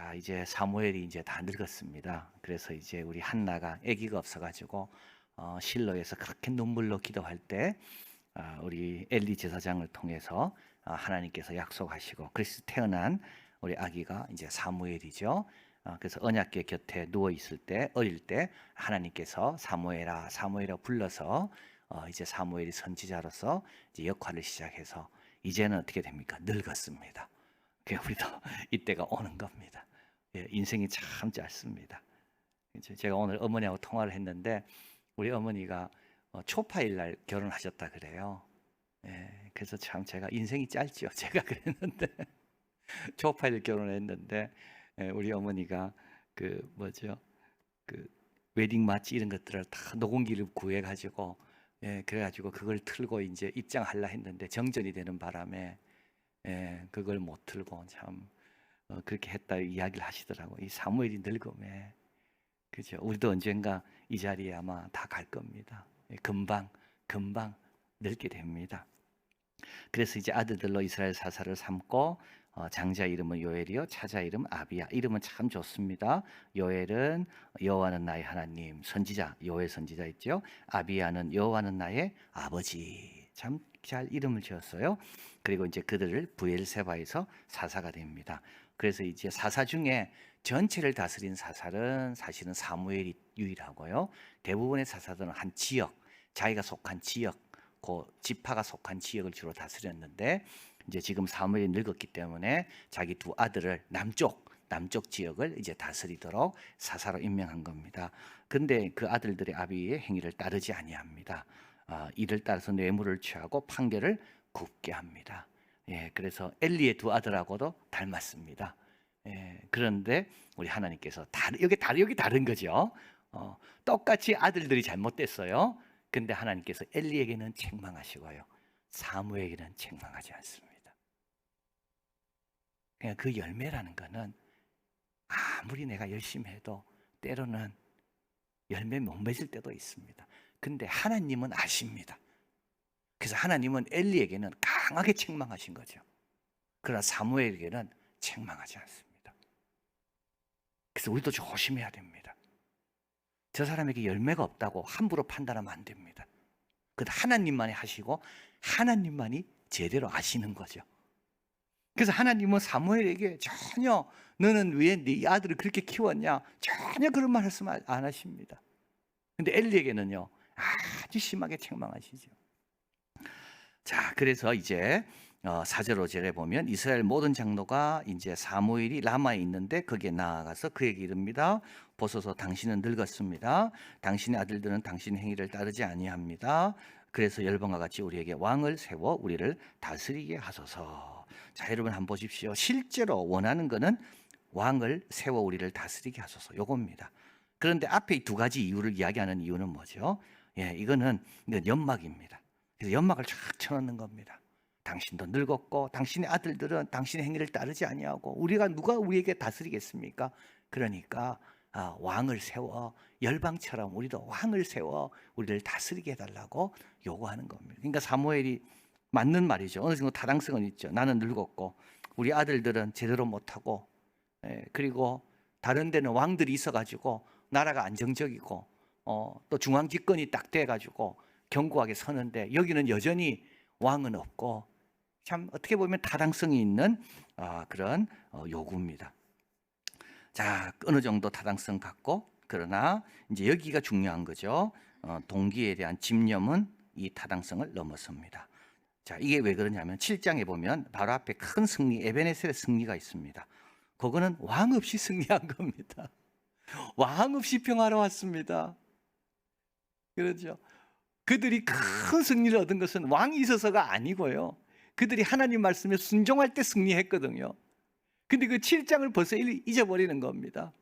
자, 이제 사무엘이 이제 다 늙었습니다. 그래서 이제 우리 한나가 아기가 없어가지고 실로에서 그렇게 눈물로 기도할 때 우리 엘리 제사장을 통해서 하나님께서 약속하시고 그래서 태어난 우리 아기가 이제 사무엘이죠. 그래서 언약궤 곁에 누워 있을 때 어릴 때 하나님께서 사무엘아 사무엘아 불러서 이제 사무엘이 선지자로서 이제 역할을 시작해서 이제는 어떻게 됩니까? 늙었습니다. 그 우리도 이때가 오는 겁니다. 예, 인생이 참 짧습니다. 제가 오늘 어머니하고 통화를 했는데 우리 어머니가 초파일 날 결혼하셨다 그래요. 예, 그래서 참 제가 인생이 짧죠. 제가 그랬는데 초파일 결혼했는데 우리 어머니가 그 뭐죠? 그 웨딩 마치 이런 것들을 다 녹음기를 구해 가지고 그래가지고 그걸 틀고 이제 입장하려 했는데 정전이 되는 바람에 그걸 못 틀고 참 그렇게 했다 이야기를 하시더라고. 이 사무엘이 늙음에 그죠? 우리도 언젠가 이 자리에 아마 다 갈 겁니다. 금방 늙게 됩니다. 그래서 이제 아들들로 이스라엘 사사를 삼고 장자 이름은 요엘이요 차자 이름 아비야. 이름은 참 좋습니다. 요엘은 여호와는 나의 하나님, 선지자 요엘 선지자 있죠. 아비야는 여호와는 나의 아버지. 참 잘 이름을 지었어요. 그리고 이제 그들을 브엘세바에서 사사가 됩니다. 그래서 이제 사사 중에 전체를 다스린 사사는 사실은 사무엘이 유일하고요. 대부분의 사사들은 한 지역, 자기가 속한 지역, 그 지파가 속한 지역을 주로 다스렸는데 이제 지금 사무엘이 늙었기 때문에 자기 두 아들을 남쪽 지역을 이제 다스리도록 사사로 임명한 겁니다. 근데 그 아들들의 아비의 행위를 따르지 아니합니다. 이를 따라서 뇌물을 취하고 판결을 굽게 합니다. 그래서 엘리의 두 아들하고도 닮았습니다. 그런데 우리 하나님께서 여기 다른 거죠. 똑같이 아들들이 잘못됐어요. 근데 하나님께서 엘리에게는 책망하시고요. 사무엘에게는 책망하지 않습니다. 그냥 그 열매라는 거는 아무리 내가 열심히 해도 때로는 열매 못 맺을 때도 있습니다. 근데 하나님은 아십니다. 그래서 하나님은 엘리에게는 강하게 책망하신 거죠. 그러나 사무엘에게는 책망하지 않습니다. 그래서 우리도 조심해야 됩니다. 저 사람에게 열매가 없다고 함부로 판단하면 안 됩니다. 그건 하나님만이 하시고 하나님만이 제대로 아시는 거죠. 그래서 하나님은 사무엘에게 전혀 너는 왜 네 아들을 그렇게 키웠냐 전혀 그런 말씀 안 하십니다. 근데 엘리에게는요 아주 심하게 책망하시죠. 자, 그래서 이제 4절 5절에 보면 이스라엘 모든 장로가 이제 사무엘이 라마에 있는데 거기에 나아가서 그에게 이릅니다. 보소서 당신은 늙었습니다. 당신의 아들들은 당신의 행위를 따르지 아니합니다. 그래서 열방과 같이 우리에게 왕을 세워 우리를 다스리게 하소서. 자, 여러분 한번 보십시오. 실제로 원하는 것은 왕을 세워 우리를 다스리게 하소서. 요겁니다. 그런데 앞에 이 두 가지 이유를 이야기하는 이유는 뭐죠? 이건 연막입니다. 그래서 연막을 쫙 쳐놓는 겁니다. 당신도 늙었고 당신의 아들들은 당신의 행위를 따르지 아니하고 누가 우리에게 다스리겠습니까? 그러니까 왕을 세워 열방처럼 우리도 왕을 세워 우리를 다스리게 해달라고 요구하는 겁니다. 그러니까 사무엘이 맞는 말이죠. 어느 정도 타당성은 있죠. 나는 늙었고 우리 아들들은 제대로 못하고 그리고 다른 데는 왕들이 있어가지고 나라가 안정적이고 또 중앙 집권이 딱 돼가지고 견고하게 서는데 여기는 여전히 왕은 없고 참 어떻게 보면 타당성이 있는 그런 요구입니다. 자, 어느 정도 타당성 갖고 그러나 이제 여기가 중요한 거죠. 동기에 대한 집념은 이 타당성을 넘어섭니다. 자, 이게 왜 그러냐면 7장에 보면 바로 앞에 큰 승리, 에베네셀의 승리가 있습니다. 그거는 왕 없이 승리한 겁니다. 왕 없이 평화로 왔습니다. 그렇죠. 그들이 큰 승리를 얻은 것은 왕이 있어서가 아니고요. 그들이 하나님 말씀에 순종할 때 승리했거든요. 근데 그 7장을 벌써 잊어버리는 겁니다.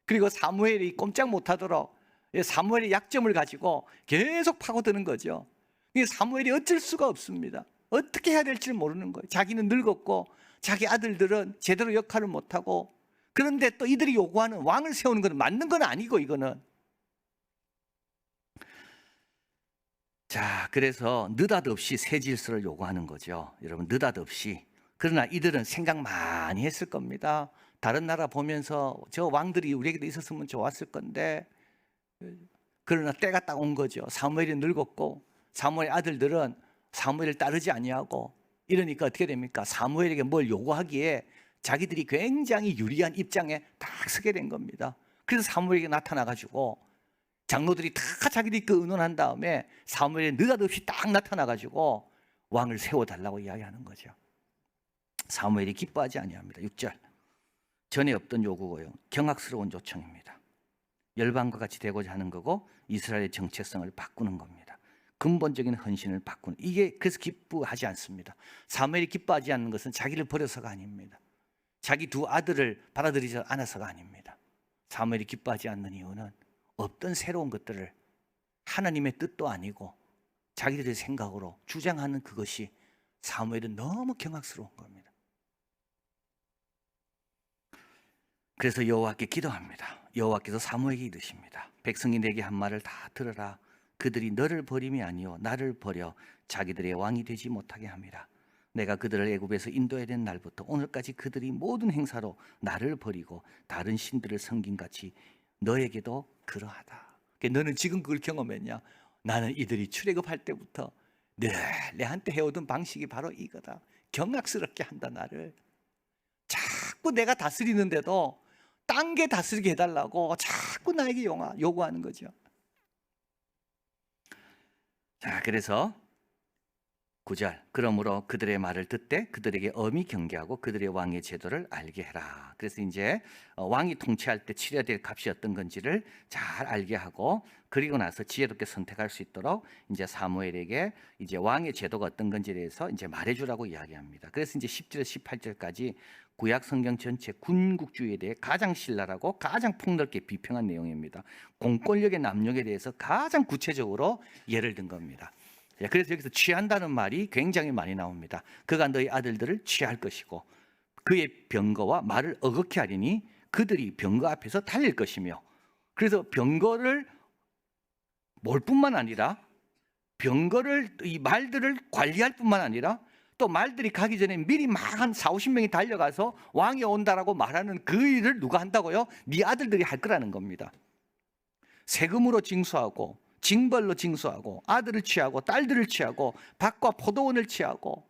그리고 사무엘이 꼼짝 못하도록 사무엘의 약점을 가지고 계속 파고드는 거죠. 사무엘이 어쩔 수가 없습니다. 어떻게 해야 될지 모르는 거예요. 자기는 늙었고 자기 아들들은 제대로 역할을 못하고 그런데 또 이들이 요구하는 왕을 세우는 건 맞는 건 아니고 이거는. 자, 그래서 느닷없이 새 질서를 요구하는 거죠. 여러분 느닷없이. 그러나 이들은 생각 많이 했을 겁니다. 다른 나라 보면서 저 왕들이 우리에게도 있었으면 좋았을 건데, 그러나 때가 딱 온 거죠. 사무엘이 늙었고 사무엘 아들들은 사무엘을 따르지 아니하고, 이러니까 어떻게 됩니까? 사무엘에게 뭘 요구하기에 자기들이 굉장히 유리한 입장에 딱 서게 된 겁니다. 그래서 사무엘에게 나타나가지고 장로들이 다 자기들이 의논한 다음에 사무엘이 느닷없이 딱 나타나가지고 왕을 세워달라고 이야기하는 거죠. 사무엘이 기뻐하지 아니합니다. 6절, 전에 없던 요구고요, 경악스러운 요청입니다. 열방과 같이 되고자 하는 거고 이스라엘의 정체성을 바꾸는 겁니다. 근본적인 헌신을 바꾸는, 이게 그래서 기뻐하지 않습니다. 사무엘이 기뻐하지 않는 것은 자기를 버려서가 아닙니다. 자기 두 아들을 받아들이지 않아서가 아닙니다. 사무엘이 기뻐하지 않는 이유는 없던 새로운 것들을 하나님의 뜻도 아니고 자기들의 생각으로 주장하는 그것이 사무엘은 너무 경악스러운 겁니다. 그래서 여호와께 기도합니다. 여호와께서 사무엘에게 이르십니다. 백성이 내게 한 말을 다 들으라. 그들이 너를 버림이 아니요 나를 버려 자기들의 왕이 되지 못하게 함이라. 내가 그들을 애굽에서 인도해야 된 날부터 오늘까지 그들이 모든 행사로 나를 버리고 다른 신들을 섬긴 같이 너에게도 그러하다. 너는 지금 그걸 경험했냐? 나는 이들이 출애굽할 때부터 늘 내한테 해오던 방식이 바로 이거다. 경악스럽게 한다. 나를 자꾸 내가 다스리는데도 딴 게 다스리게 해달라고 자꾸 나에게 요구하는 거죠. 자, 그래서 9절, 그러므로 그들의 말을 듣되 그들에게 엄히 경계하고 그들의 왕의 제도를 알게 해라. 그래서 이제 왕이 통치할 때 치러야 될 값이 어떤 건지를 잘 알게 하고, 그리고 나서 지혜롭게 선택할 수 있도록 이제 사무엘에게 이제 왕의 제도가 어떤 건지에 대해서 이제 말해주라고 이야기합니다. 그래서 이제 10절에서 18절까지 구약 성경 전체 군국주의에 대해 가장 신랄하고 가장 폭넓게 비평한 내용입니다. 공권력의 남용에 대해서 가장 구체적으로 예를 든 겁니다. 그래서 여기서 취한다는 말이 굉장히 많이 나옵니다. 그가 너희 아들들을 취할 것이고 그의 병거와 말을 어긋게 하리니 그들이 병거 앞에서 달릴 것이며, 그래서 병거를 몰 뿐만 아니라 병거를, 이 말들을 관리할 뿐만 아니라 또 말들이 가기 전에 미리 막 한 40-50명이 달려가서 왕이 온다라고 말하는 그 일을 누가 한다고요? 네 아들들이 할 거라는 겁니다. 세금으로 징수하고 징벌로 징수하고 아들을 취하고 딸들을 취하고 밭과 포도원을 취하고,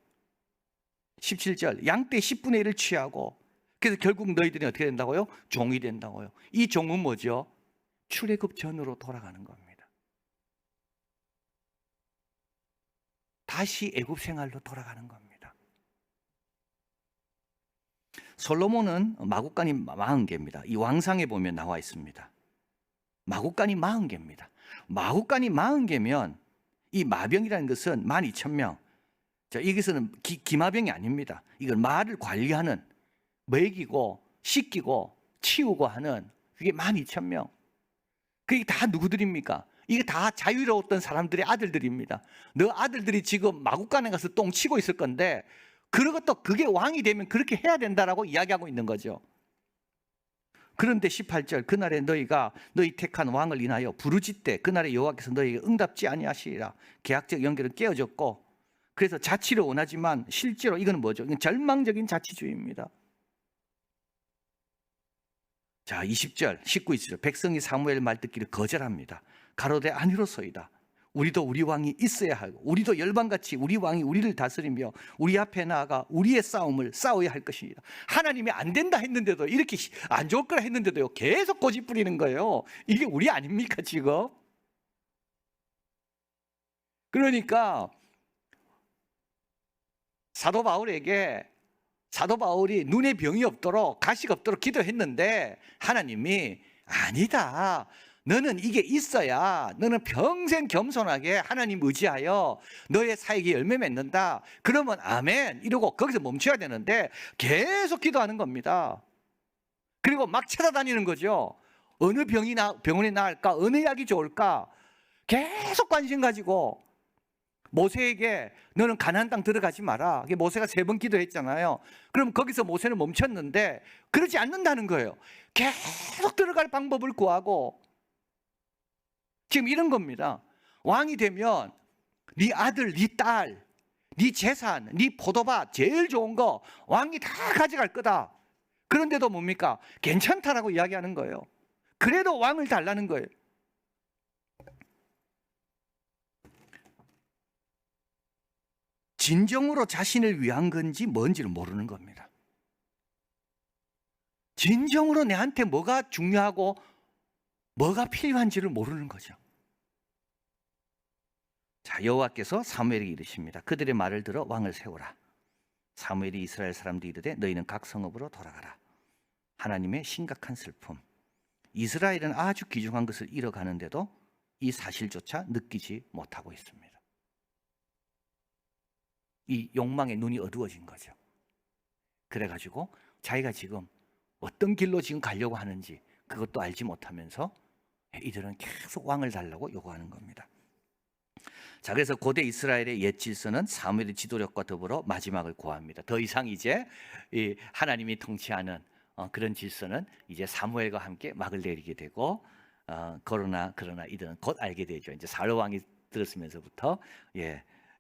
17절, 양떼 10분의 1을 취하고, 그래서 결국 너희들이 어떻게 된다고요? 종이 된다고요. 이 종은 뭐죠? 출애굽 전으로 돌아가는 겁니다. 다시 애굽 생활로 돌아가는 겁니다. 솔로몬은 마구간이 40개입니다. 이 왕상에 보면 나와 있습니다. 마구간이 40개입니다. 마구간이 40개면 이 마병이라는 것은 12,000명. 자, 여기서는 기마병이 아닙니다. 이건 말을 관리하는, 먹이고 씻기고 치우고 하는, 그게 12,000명. 그게 다 누구들입니까? 이게 다 자유로웠던 사람들의 아들들입니다. 너 아들들이 지금 마구간에 가서 똥 치고 있을 건데, 그러고 그게 왕이 되면 그렇게 해야 된다라고 이야기하고 있는 거죠. 그런데 18절, 그날에 너희가 너희 택한 왕을 인하여 부르짖되 그날에 여호와께서 너희에게 응답지 아니하시리라. 계약적 연결은 깨어졌고, 그래서 자치를 원하지만 실제로 이건 뭐죠? 이건 절망적인 자치주의입니다. 자, 20절, 19절, 백성이 사무엘 말 듣기를 거절합니다. 가로되 아니로소이다. 우리도 우리 왕이 있어야 하고 우리도 열방같이 우리 왕이 우리를 다스리며 우리 앞에 나아가 우리의 싸움을 싸워야 할 것입니다. 하나님이 안 된다 했는데도, 이렇게 안 좋을 거라 했는데도요 계속 고집 부리는 거예요. 이게 우리 아닙니까 지금? 그러니까 사도 바울이 눈에 병이 없도록, 가시가 없도록 기도했는데 하나님이 아니다, 너는 이게 있어야 너는 평생 겸손하게 하나님 의지하여 너의 사역에 열매 맺는다. 그러면 아멘 이러고 거기서 멈춰야 되는데 계속 기도하는 겁니다. 그리고 막 찾아다니는 거죠. 어느 병원에 나을까, 어느 약이 좋을까 계속 관심 가지고, 모세에게 너는 가나안 땅 들어가지 마라, 모세가 3번 기도했잖아요. 그럼 거기서 모세는 멈췄는데 그러지 않는다는 거예요. 계속 들어갈 방법을 구하고, 지금 이런 겁니다. 왕이 되면 네 아들, 네 딸, 네 재산, 네 포도밭 제일 좋은 거 왕이 다 가져갈 거다. 그런데도 뭡니까? 괜찮다라고 이야기하는 거예요. 그래도 왕을 달라는 거예요. 진정으로 자신을 위한 건지 뭔지를 모르는 겁니다. 진정으로 내한테 뭐가 중요하고 뭐가 필요한지를 모르는 거죠. 자, 여호와께서 사무엘에게 이르십니다. 그들의 말을 들어 왕을 세우라. 사무엘이 이스라엘 사람들이 이르되 너희는 각 성읍으로 돌아가라. 하나님의 심각한 슬픔. 이스라엘은 아주 귀중한 것을 잃어가는데도 이 사실조차 느끼지 못하고 있습니다. 이 욕망의 눈이 어두워진 거죠. 그래가지고 자기가 지금 어떤 길로 지금 가려고 하는지 그것도 알지 못하면서 이들은 계속 왕을 달라고 요구하는 겁니다. 자, 그래서 고대 이스라엘의 옛 질서는 사무엘의 지도력과 더불어 마지막을 고합니다. 더 이상 이제 이 하나님이 통치하는 그런 질서는 이제 사무엘과 함께 막을 내리게 되고, 그러나 이들은 곧 알게 되죠. 이제 사울 왕이 들었으면서부터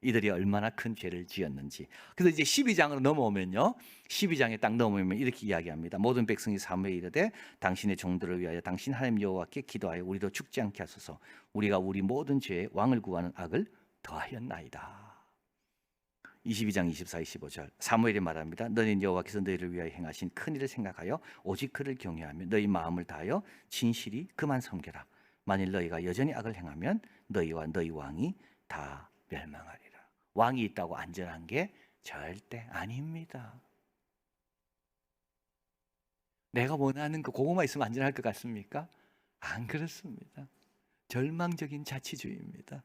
이들이 얼마나 큰 죄를 지었는지. 그래서 이제 12장으로 넘어오면요, 12장에 딱 넘어오면 이렇게 이야기합니다. 모든 백성이 사무엘에 이르되 당신의 종들을 위하여 당신 하나님 여호와께 기도하여 우리도 죽지 않게 하소서. 우리가 우리 모든 죄에 왕을 구하는 악을 더하였나이다. 22장 24, 25절 사무엘이 말합니다. 너희는 여호와께서 너희를 위하여 행하신 큰 일을 생각하여 오직 그를 경외하며 너희 마음을 다하여 진실이 그만 섬겨라. 만일 너희가 여전히 악을 행하면 너희와 너희 왕이 다 멸망하리라. 왕이 있다고 안전한 게 절대 아닙니다. 내가 원하는 그거만 있으면 안전할 것 같습니까? 안 그렇습니다. 절망적인 자치주의입니다.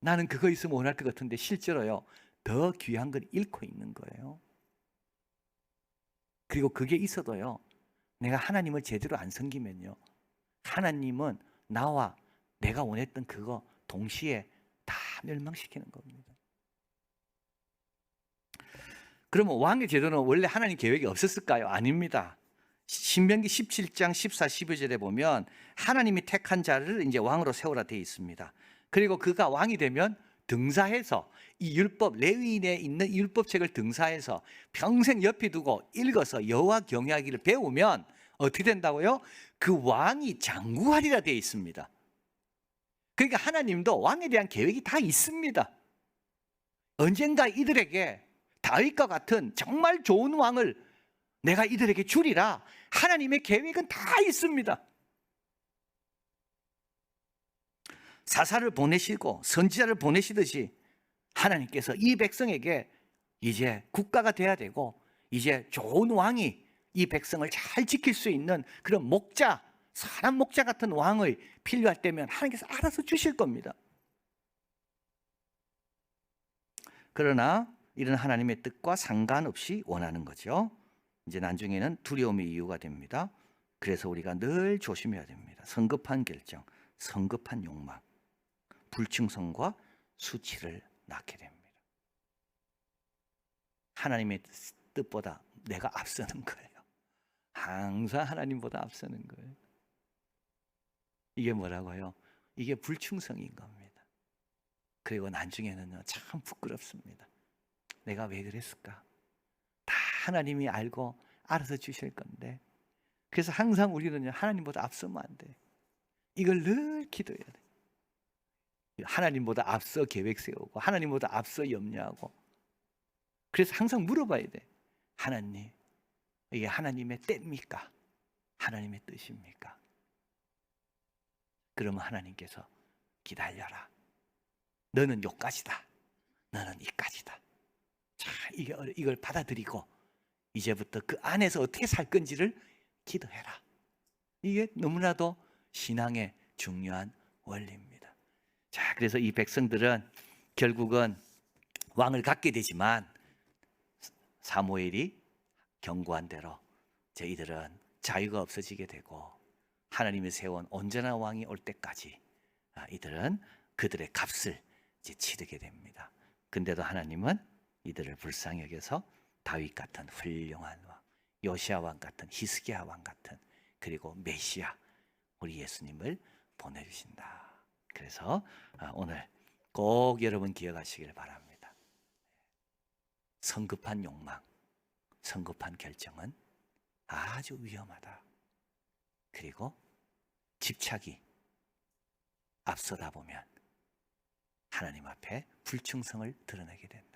나는 그거 있으면 원할 것 같은데 실제로요, 더 귀한 걸 잃고 있는 거예요. 그리고 그게 있어도요, 내가 하나님을 제대로 안 섬기면요, 하나님은 나와 내가 원했던 그거 동시에 다 멸망시키는 겁니다. 그러면 왕의 제도는 원래 하나님 계획이 없었을까요? 아닙니다. 신명기 17장 14, 15절에 보면 하나님이 택한 자를 이제 왕으로 세우라 되어 있습니다. 그리고 그가 왕이 되면 등사해서 이 율법, 레위인에 있는 이 율법책을 등사해서 평생 옆에 두고 읽어서 여호와 경외하기를 배우면 어떻게 된다고요? 그 왕이 장구하리라 되어 있습니다. 그러니까 하나님도 왕에 대한 계획이 다 있습니다. 언젠가 이들에게 다윗과 같은 정말 좋은 왕을 내가 이들에게 주리라. 하나님의 계획은 다 있습니다. 사사를 보내시고 선지자를 보내시듯이 하나님께서 이 백성에게 이제 국가가 돼야 되고 이제 좋은 왕이 이 백성을 잘 지킬 수 있는 그런 목자, 사람 목자 같은 왕을 필요할 때면 하나님께서 알아서 주실 겁니다. 그러나 이런 하나님의 뜻과 상관없이 원하는 거죠. 이제 나중에는 두려움의 이유가 됩니다. 그래서 우리가 늘 조심해야 됩니다. 성급한 결정, 성급한 욕망, 불충성과 수치를 낳게 됩니다. 하나님의 뜻보다 내가 앞서는 거예요. 항상 하나님보다 앞서는 거예요. 이게 뭐라고요? 이게 불충성인 겁니다. 그리고 나중에는요, 참 부끄럽습니다. 내가 왜 그랬을까? 다 하나님이 알고 알아서 주실 건데. 그래서 항상 우리는요, 하나님보다 앞서면 안 돼. 이걸 늘 기도해야 돼. 하나님보다 앞서 계획 세우고 하나님보다 앞서 염려하고. 그래서 항상 물어봐야 돼. 하나님, 이게 하나님의 때입니까? 하나님의 뜻입니까? 그러면 하나님께서 기다려라. 너는 요까지다. 너는 이까지다. 자, 이걸 받아들이고 이제부터 그 안에서 어떻게 살 건지를 기도해라. 이게 너무나도 신앙의 중요한 원리입니다. 자, 그래서 이 백성들은 결국은 왕을 갖게 되지만 사무엘이 경고한 대로 저희들은 자유가 없어지게 되고 하나님이 세운 온전한 왕이 올 때까지 이들은 그들의 값을 이제 치르게 됩니다. 근데도 하나님은 이들을 불쌍히 여겨서 다윗 같은 훌륭한 왕, 요시야 왕 같은, 히스기야 왕 같은, 그리고 메시아 우리 예수님을 보내주신다. 그래서 오늘 꼭 여러분 기억하시길 바랍니다. 성급한 욕망, 성급한 결정은 아주 위험하다. 그리고 집착이 앞서다 보면 하나님 앞에 불충성을 드러내게 된다.